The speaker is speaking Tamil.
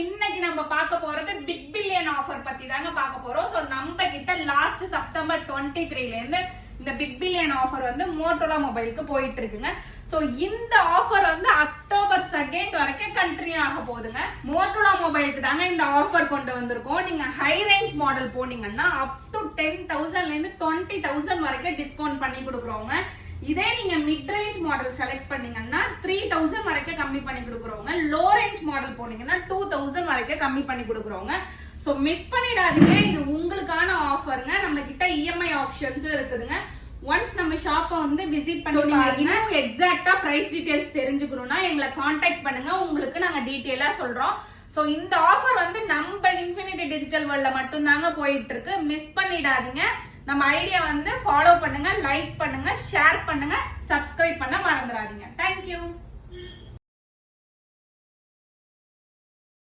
இன்னைக்கு நம்ம பார்க்க போறது பிக் பில்லியன் ஆஃபர் பத்தி தாங்க பார்க்க போறோம். சோ நம்ம கிட்ட லாஸ்ட் செப்டம்பர் 23 ல இருந்து இந்த பிக் பில்லியன் ஆஃபர் வந்து மோட்டோரோலா மொபைலுக்கு போயிட்டு இருக்குங்க. சோ இந்த ஆஃபர் வந்து அக்டோபர் 2 வரைக்கும் கண்டினியூ ஆக போகுதுங்க. மோட்டோரோலா மொபைலுக்கு தாங்க இந்த ஆஃபர் கொண்டு வந்திருக்கோம். நீங்க ஹை ரேஞ்ச் மாடல் போனீங்கன்னா அப் டு 10,000 ல இருந்து 20,000 வரைக்கும் டிஸ்கவுண்ட் பண்ணி கொடுக்குறோங்க. இதே நீங்க மிட் ரேஞ்ச் மாடல் செலக்ட் பண்ணீங்கன்னா 3,000 வரைக்கும் கம்மி பண்ணி கொடுக்குறோங்க. லோ ரேஞ்ச் மாடல் போனீங்கன்னா 2,000 வரைக்கும் கம்மி பண்ணி கொடுக்குறோங்க. சோ மிஸ் பண்ணிடாதீங்க, இது உங்களுக்கான ஆஃபருங்க. நம்ம கிட்ட இஎம்ஐ ஆப்ஷன்ஸும் இருக்குதுங்க. ஒன்ஸ் நம்ம ஷாப்பை வந்து விசிட் பண்ணி பாருங்க. எக்ஸாக்ட்டா பிரைஸ் டீடைல்ஸ் தெரிஞ்சுக்கணும்னா எங்களை காண்டாக்ட் பண்ணுங்க, உங்களுக்கு நாங்க டீடைலா சொல்றோம். சோ இந்த ஆஃபர் வந்து நம்ம இன்ஃபினிட்டி டிஜிட்டல் வேர்ல்ட்ல மட்டும் தாங்க போயிட்டு இருக்கு. மிஸ் பண்ணிடாதீங்க. நம்ம ஐடியா வந்து ஃபாலோ பண்ணுங்க, லைக் பண்ணுங்க, ஷேர் பண்ணுங்க, சப்ஸ்கிரைப் பண்ண மறந்துடாதீங்க. தேங்க்யூ.